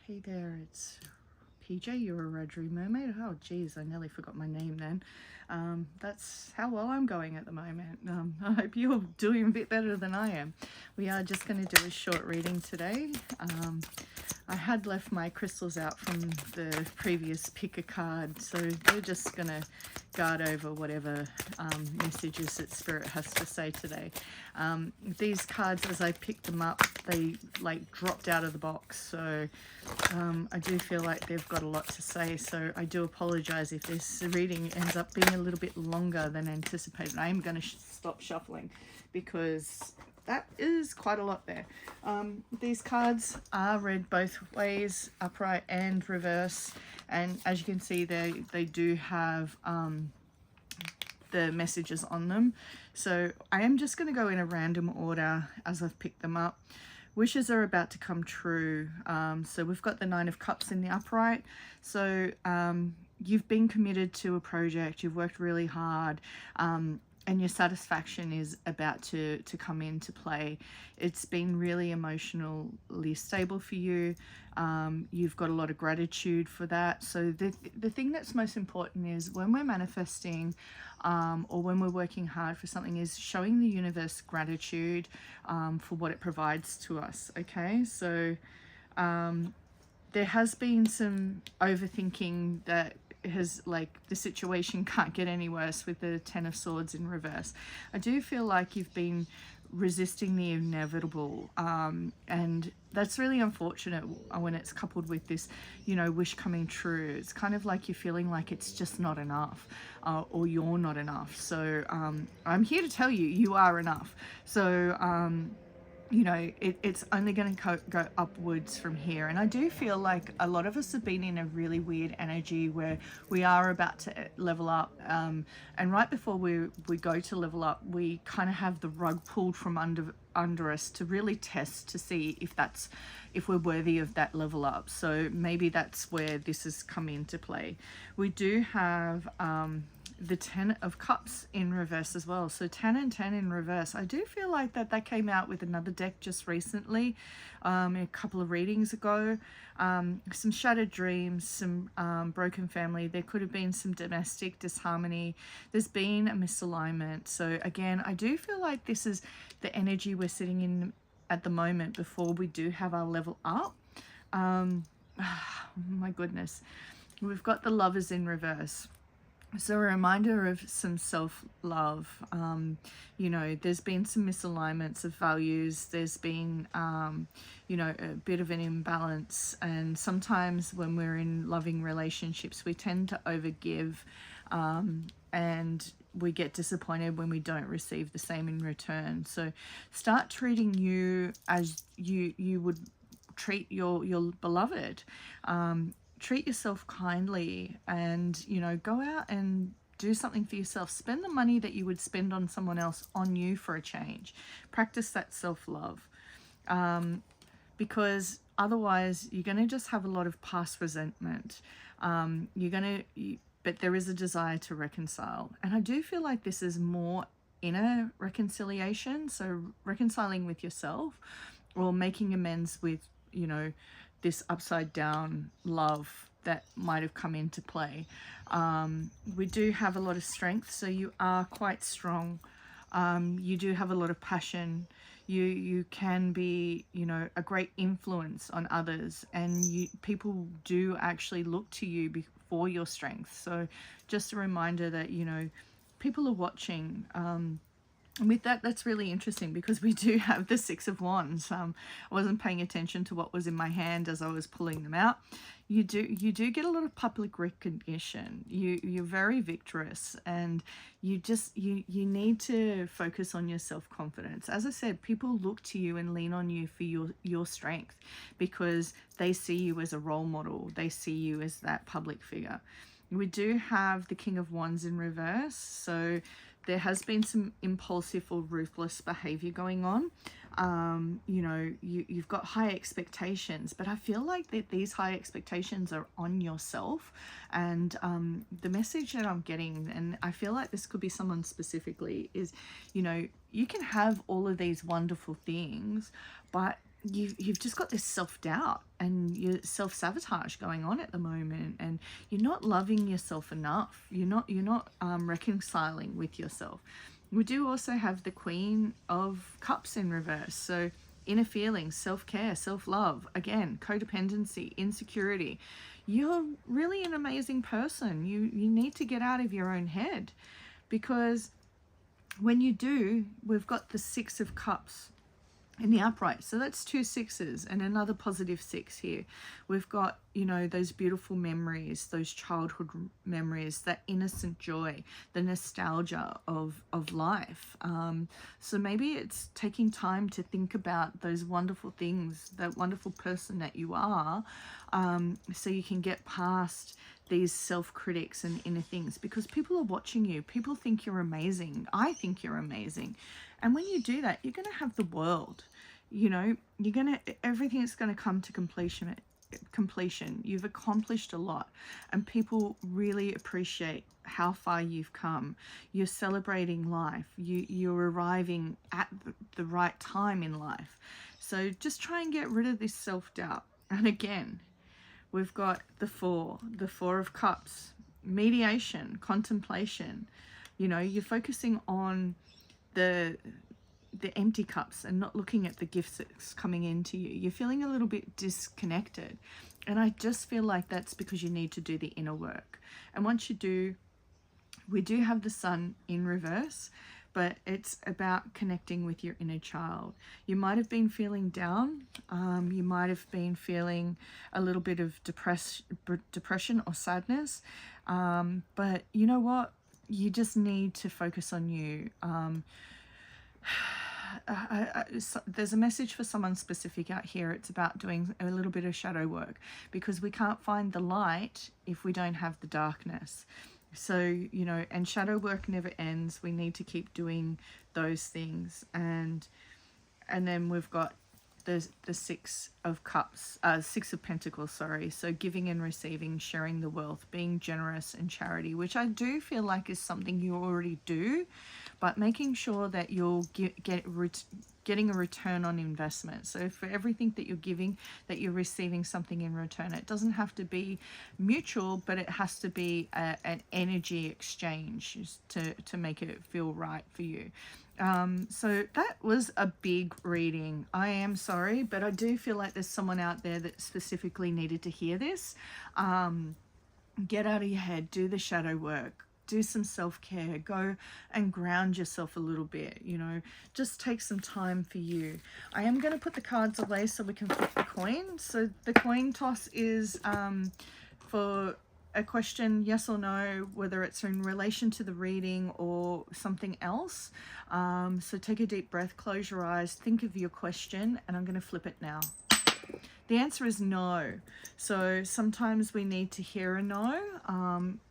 Hey there, it's PJ, you're a Rotary Mermaid. Oh geez, I nearly forgot my name then. That's how well I'm going at the moment. I hope you're doing a bit better than I am. We are just going to do a short reading today. I had left my crystals out from the previous pick a card, so we're just going to guard over whatever messages that Spirit has to say today. These cards, as I picked them up, they like dropped out of the box, so I do feel like they've got a lot to say, so I do apologize if this reading ends up being a little bit longer than anticipated. I am going to stop shuffling because that is quite a lot there. These cards are read both ways, upright and reverse, and as you can see, they do have the messages on them. So I am just going to go in a random order as I've picked them up. Wishes are about to come true. So we've got the Nine of Cups in the upright. So you've been committed to a project, you've worked really hard, and your satisfaction is about to come into play. It's been really emotionally stable for you. You've got a lot of gratitude for that. So the thing that's most important is when we're manifesting or when we're working hard for something is showing the universe gratitude for what it provides to us. Okay, so there has been some overthinking that has, like, the situation can't get any worse with the Ten of Swords in reverse. I do feel like you've been resisting the inevitable, and that's really unfortunate when it's coupled with this, you know, wish coming true. It's kind of like you're feeling like it's just not enough, or you're not enough. So I'm here to tell you, you are enough. So you know, it's only going to go upwards from here. And I do feel like a lot of us have been in a really weird energy where we are about to level up, and right before we go to level up, we kind of have the rug pulled from under us to really test to see if we're worthy of that level up. So maybe that's where this has come into play. We do have the Ten of Cups in reverse as well. So 10 and 10 in reverse. I do feel like that came out with another deck just recently, a couple of readings ago. Some shattered dreams, some broken family. There could have been some domestic disharmony. There's been a misalignment. So again, I do feel like this is the energy we're sitting in at the moment before we do have our level up. My goodness. We've got the Lovers in reverse. So a reminder of some self-love. You know, there's been some misalignments of values. There's been, you know, a bit of an imbalance. And sometimes when we're in loving relationships, we tend to overgive, and we get disappointed when we don't receive the same in return. So start treating you as you would treat your beloved. Treat yourself kindly, and, you know, go out and do something for yourself. Spend the money that you would spend on someone else on you for a change. Practice that self-love, because otherwise you're going to just have a lot of past resentment. But there is a desire to reconcile, and I do feel like this is more inner reconciliation, so reconciling with yourself or making amends with, you know, this upside down love that might have come into play. We do have a lot of strength, so you are quite strong. You do have a lot of passion. You can be, you know, a great influence on others, and people do actually look to you for your strength. So just a reminder that, you know, people are watching. With that, that's really interesting because we do have the Six of Wands. I wasn't paying attention to what was in my hand as I was pulling them out. You do get a lot of public recognition. You're very victorious, and you need to focus on your self-confidence. As I said, people look to you and lean on you for your strength because they see you as a role model. They see you as that public figure. We do have the King of Wands in reverse, so there has been some impulsive or ruthless behavior going on. You know, you've got high expectations, but I feel like that these high expectations are on yourself. And the message that I'm getting, and I feel like this could be someone specifically, is, you know, you can have all of these wonderful things, but you've just got this self-doubt and your self-sabotage going on at the moment, and you're not loving yourself enough. You're not reconciling with yourself. We do also have the Queen of Cups in reverse, so inner feelings, self-care, self-love, again, codependency, insecurity. You're really an amazing person. You need to get out of your own head, because when you do, we've got the Six of Cups in the upright, so that's 2 sixes and another positive 6 here. We've got, you know, those beautiful memories, those childhood memories, that innocent joy, the nostalgia of life. So maybe it's taking time to think about those wonderful things, that wonderful person that you are, so you can get past these self-critics and inner things, because people are watching you. People think you're amazing. I think you're amazing. And when you do that, you're going to have the world, you know, everything is going to come to completion. You've accomplished a lot, and people really appreciate how far you've come. You're celebrating life. You're arriving at the right time in life. So just try and get rid of this self-doubt. And again, we've got the Four of Cups, mediation, contemplation. You know, you're focusing on the empty cups and not looking at the gifts that's coming into you. You're feeling a little bit disconnected, and I just feel like that's because you need to do the inner work. And once you do, we do have the Sun in reverse, but it's about connecting with your inner child. You might have been feeling down. You might have been feeling a little bit of depression or sadness, but you know what? You just need to focus on you. There's a message for someone specific out here. It's about doing a little bit of shadow work, because we can't find the light if we don't have the darkness. So, you know, and shadow work never ends. We need to keep doing those things. And then we've got the Six of Cups, Six of Pentacles, sorry. So giving and receiving, sharing the wealth, being generous, and charity, which I do feel like is something you already do, but making sure that you'll getting a return on investment. So for everything that you're giving, that you're receiving something in return. It doesn't have to be mutual, but it has to be an energy exchange to make it feel right for you. So that was a big reading. I am sorry, but I do feel like there's someone out there that specifically needed to hear this. Get out of your head, do the shadow work, do some self-care, go and ground yourself a little bit, you know, just take some time for you. I am going to put the cards away so we can flip the coin. So the coin toss is for a question, yes or no, whether it's in relation to the reading or something else. So take a deep breath, close your eyes, think of your question, and I'm going to flip it now. The answer is no. So sometimes we need to hear a no.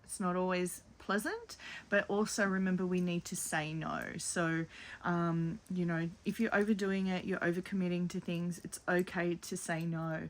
It's not always pleasant, but also remember we need to say no. So you know, if you're overdoing it, you're overcommitting to things, it's okay to say no.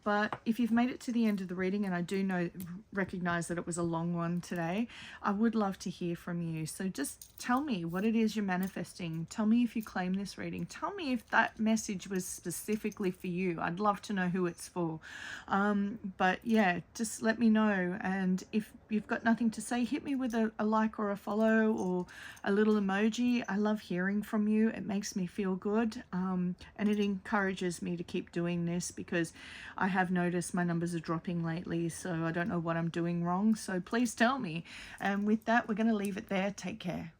But if you've made it to the end of the reading, and I do recognize that it was a long one today, I would love to hear from you. So just tell me what it is you're manifesting. Tell me if you claim this reading. Tell me if that message was specifically for you. I'd love to know who it's for. But yeah, just let me know. And if you've got nothing to say, hit me with a like or a follow or a little emoji. I love hearing from you. It makes me feel good, and it encourages me to keep doing this, because I have noticed my numbers are dropping lately, so I don't know what I'm doing wrong. So please tell me. And with that, we're going to leave it there. Take care.